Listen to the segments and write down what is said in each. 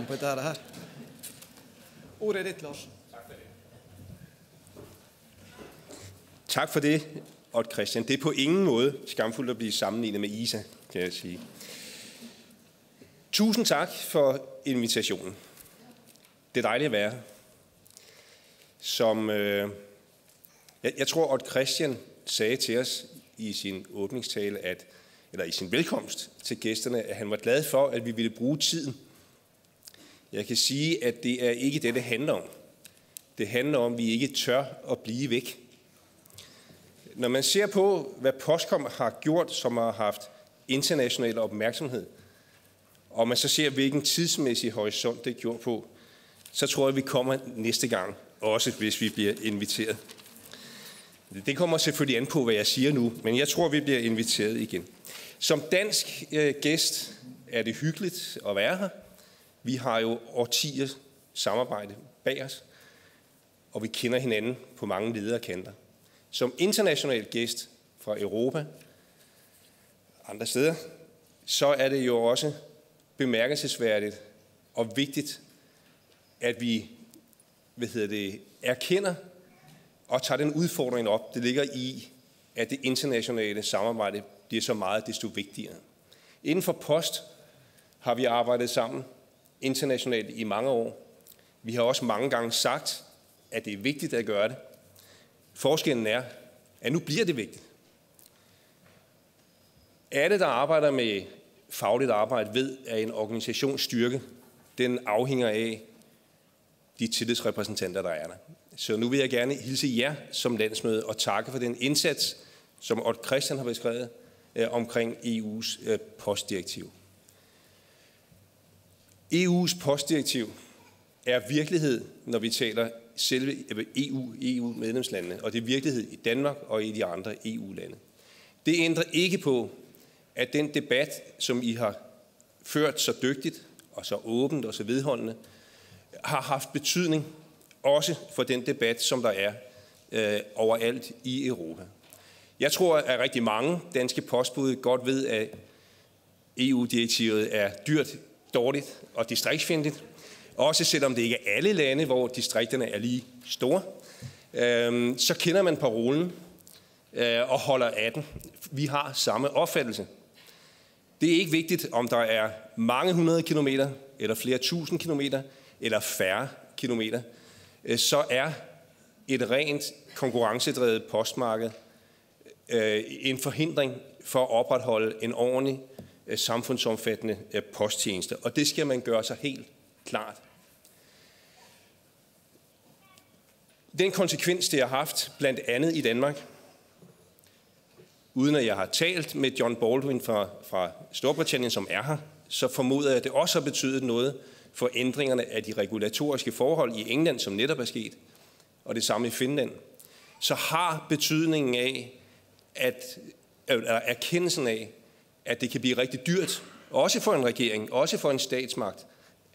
på det her. Ordet er ditt, Lars. Tak for det, Odd Christian. Det er på ingen måde skamfuldt at blive sammenlignet med Isa, kan jeg sige. Tusind tak for invitationen. Det er dejligt at være her. Jeg tror, Odd Christian sagde til os i sin åbningstale, eller i sin velkomst til gæsterne, at han var glad for, at vi ville bruge tiden. Jeg kan sige, at det er ikke det, det handler om. Det handler om, at vi ikke tør at blive væk. Når man ser på, hvad Postcom har gjort, som har haft international opmærksomhed, og man så ser, hvilken tidsmæssig horisont det er gjort på, så tror jeg, vi kommer næste gang, også hvis vi bliver inviteret. Det kommer selvfølgelig an på, hvad jeg siger nu, men jeg tror, vi bliver inviteret igen. Som dansk gæst er det hyggeligt at være her. Vi har jo årtier samarbejde bag os, og vi kender hinanden på mange lederkanter. Som international gæst fra Europa og andre steder, så er det jo også bemærkelsesværdigt og vigtigt, at vi erkender og tager den udfordring op, det ligger i, at det internationale samarbejde bliver så meget desto vigtigere. Inden for Post har vi arbejdet sammen internationalt i mange år. Vi har også mange gange sagt, at det er vigtigt at gøre det. Forskellen er, at nu bliver det vigtigt. Alle, der arbejder med fagligt arbejde, ved, at en organisations styrke, den afhænger af de tillidsrepræsentanter, der er der. Så nu vil jeg gerne hilse jer som landsmøde og takke for den indsats, som Odd Christian har beskrevet omkring EU's postdirektiv. EU's postdirektiv er virkelighed, når vi taler selve EU-medlemslandene, og det er virkelighed i Danmark og i de andre EU-lande. Det ændrer ikke på, at den debat, som I har ført så dygtigt og så åbent og så vedholdende, har haft betydning også for den debat, som der er overalt i Europa. Jeg tror, at rigtig mange danske postbud godt ved, at EU-direktivet er dyrt, dårligt og distriktsfjendtligt. Også selvom det ikke er alle lande, hvor distrikterne er lige store, så kender man parolen og holder af den. Vi har samme opfattelse. Det er ikke vigtigt, om der er mange hundrede kilometer, eller flere tusind kilometer, eller færre kilometer. Så er et rent konkurrencedrevet postmarked en forhindring for at opretholde en ordentlig samfundsomfattende posttjeneste. Og det skal man gøre sig helt klart. Den konsekvens, det har haft, blandt andet i Danmark, uden at jeg har talt med John Baldwin fra Storbritannien, som er her, så formoder jeg, at det også har betydet noget for ændringerne af de regulatoriske forhold i England, som netop er sket, og det samme i Finland. Så har betydningen af, erkendelsen af, at det kan blive rigtig dyrt, også for en regering, også for en statsmagt,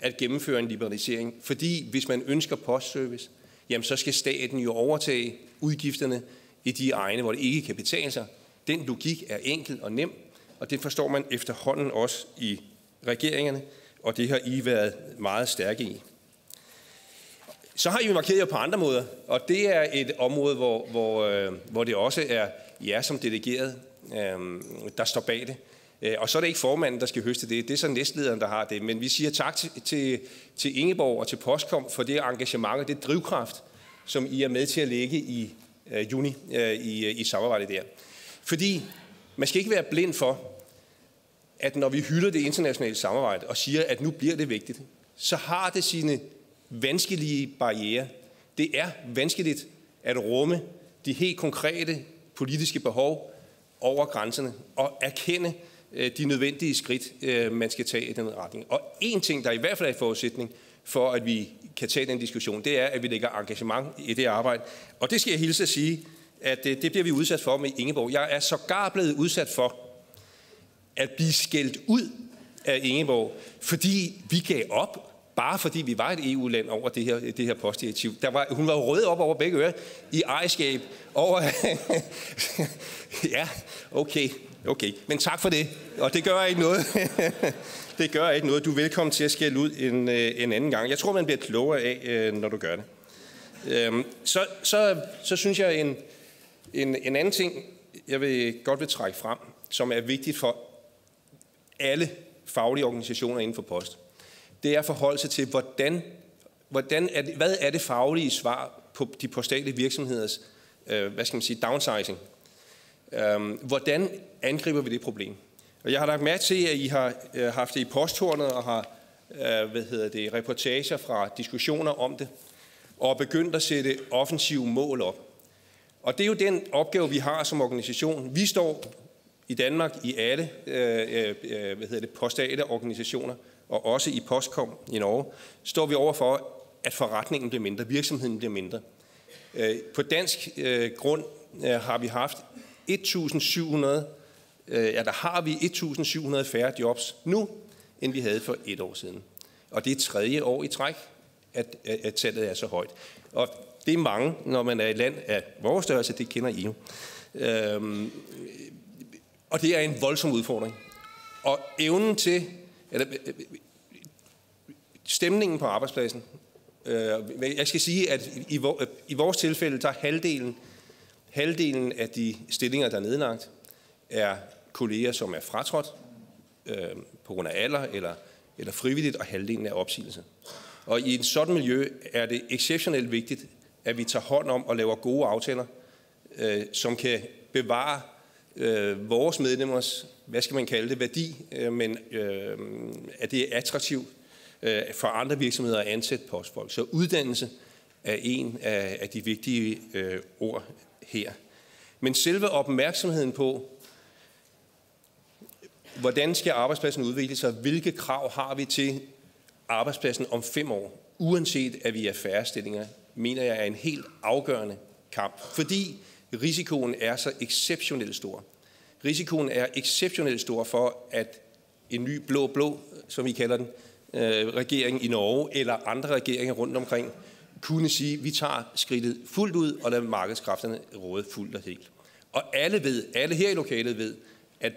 at gennemføre en liberalisering. Fordi hvis man ønsker postservice, jamen så skal staten jo overtage udgifterne i de egne, hvor det ikke kan betale sig. Den logik er enkel og nem, og det forstår man efterhånden også i regeringerne, og det har I været meget stærke i. Så har I jo markeret jer på andre måder, og det er et område, hvor det også er jer som delegeret, der står bag det. Og så er det ikke formanden, der skal høste det. Det er så næstlederen, der har det. Men vi siger tak til Ingeborg og til Postcom for det engagement og det drivkraft, som I er med til at lægge i juni i samarbejdet der. Fordi man skal ikke være blind for, at når vi hylder det internationale samarbejde og siger, at nu bliver det vigtigt, så har det sine vanskelige barrierer. Det er vanskeligt at rumme de helt konkrete politiske behov over grænserne og erkende de nødvendige skridt, man skal tage i den retning. Og en ting, der i hvert fald er en forudsætning for, at vi kan tage den diskussion, det er, at vi lægger engagement i det arbejde. Og det skal jeg hilse at sige, at det bliver vi udsat for med Ingeborg. Jeg er sågar blevet udsat for at blive skældt ud af Ingeborg, fordi vi gav op, bare fordi vi var et EU-land over det her postdirektiv. Hun var rød op over begge ører i ejerskab over... Ja, okay. Okay, men tak for det. Og det gør ikke noget. Det gør ikke noget. Du er velkommen til at skælde ud en anden gang. Jeg tror, man bliver klogere af, når du gør det. Så synes jeg, en anden ting, jeg godt vil trække frem, som er vigtigt for alle faglige organisationer inden for post, det er at forholde sig til, hvad er det faglige svar på de postale virksomheders, downsizing. Hvordan angriber vi det problem? Og jeg har lagt mærke til, at I har haft det i posttårnet og har reportager fra diskussioner om det, og begyndt at sætte offensive mål op. Og det er jo den opgave, vi har som organisation. Vi står i Danmark i alle postale organisationer, og også i Postcom i Norge, står vi over for, at forretningen bliver mindre, virksomheden bliver mindre. På dansk grund har vi haft 1.700 færre jobs nu, end vi havde for 1 år siden. Og det er 3. år i træk, at tallet er så højt. Og det er mange, når man er et land af vores størrelse, det kender I jo. Og det er en voldsom udfordring. Og evnen til, stemningen på arbejdspladsen, jeg skal sige, at i vores tilfælde, der er halvdelen af de stillinger, der er nedlagt, er kolleger, som er fratrådt på grund af alder eller frivilligt, og halvdelen er opsigelse. Og i et sådan miljø er det exceptionelt vigtigt, at vi tager hånd om og laver gode aftaler, som kan bevare vores medlemmers, værdi, men at det er attraktivt for andre virksomheder at ansætte postfolk. Så uddannelse er en af de vigtige ord her. Men selve opmærksomheden på, hvordan skal arbejdspladsen udvikle sig, hvilke krav har vi til arbejdspladsen om 5 år, uanset at vi er færre stillinger, mener jeg er en helt afgørende kamp, fordi risikoen er så exceptionelt stor. Risikoen er exceptionelt stor for, at en ny blå, som vi kalder den, regering i Norge eller andre regeringer rundt omkring, kunne sige, at vi tager skridtet fuldt ud og lader markedskræfterne råde fuldt og helt. Og alle her i lokalet ved, at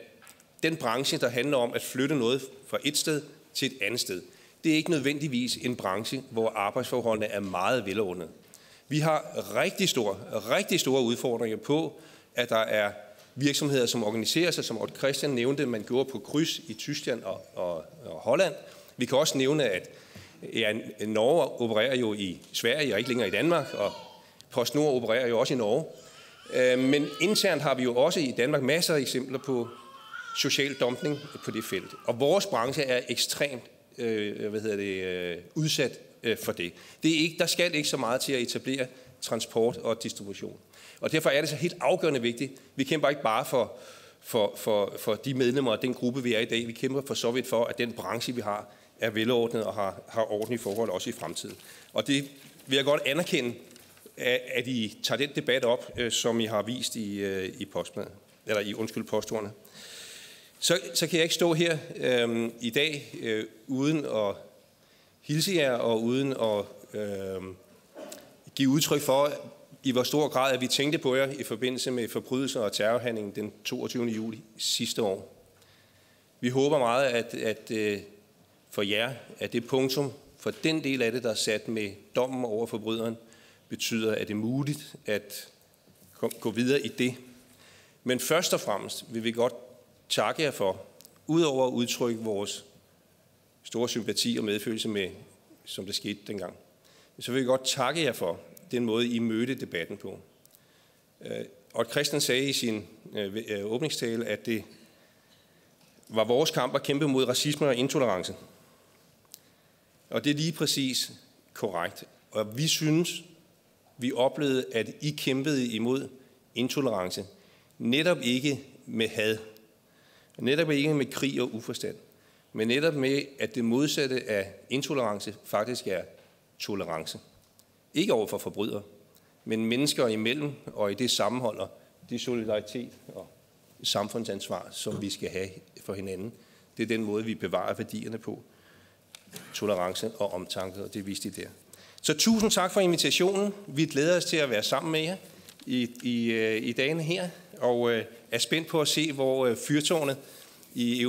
den branche, der handler om at flytte noget fra et sted til et andet sted, det er ikke nødvendigvis en branche, hvor arbejdsforholdene er meget velordnet. Vi har rigtig store udfordringer på, at der er virksomheder, som organiserer sig, som Odd Christian nævnte, man gjorde på kryds i Tyskland og Holland. Vi kan også nævne, at Norge opererer jo i Sverige og ikke længere i Danmark, og PostNord opererer jo også i Norge. Men internt har vi jo også i Danmark masser af eksempler på social dumping på det felt. Og vores branche er ekstremt udsat for det. Der skal ikke så meget til at etablere transport og distribution. Og derfor er det så helt afgørende vigtigt. Vi kæmper ikke bare for de medlemmer og den gruppe, vi er i dag. Vi kæmper for så vidt for, at den branche, vi har, er velordnet og har ordentlige forhold også i fremtiden. Og det vil jeg godt anerkende, at I tager den debat op, som I har vist i postordene. Så kan jeg ikke stå her i dag uden at hilse jer og uden at give udtryk for, i hvor stor grad at vi tænkte på jer i forbindelse med forbrydelser og terrorhandlingen den 22. juli sidste år. Vi håber meget, at for jer, at det punktum for den del af det, der er sat med dommen over forbryderen, betyder, at det er muligt at gå videre i det. Men først og fremmest vil vi godt takke jer for, udover at udtrykke vores store sympati og medfølelse med, som det skete dengang, så vil vi godt takke jer for den måde, I mødte debatten på. Og Christian sagde i sin åbningstale, at det var vores kamp at kæmpe mod racisme og intolerance. Og det er lige præcis korrekt. Og vi synes, vi oplevede, at I kæmpede imod intolerance. Netop ikke med had. Netop ikke med krig og uforstand. Men netop med, at det modsatte af intolerance faktisk er tolerance. Ikke over for forbrydere, men mennesker imellem og i det sammenhold og det solidaritet og samfundsansvar, som vi skal have for hinanden. Det er den måde, vi bevarer værdierne på. Tolerance og omtanke, og det viste I der. Så tusind tak for invitationen. Vi glæder os til at være sammen med jer i dagene her, og er spændt på at se, hvor fyrtårnet i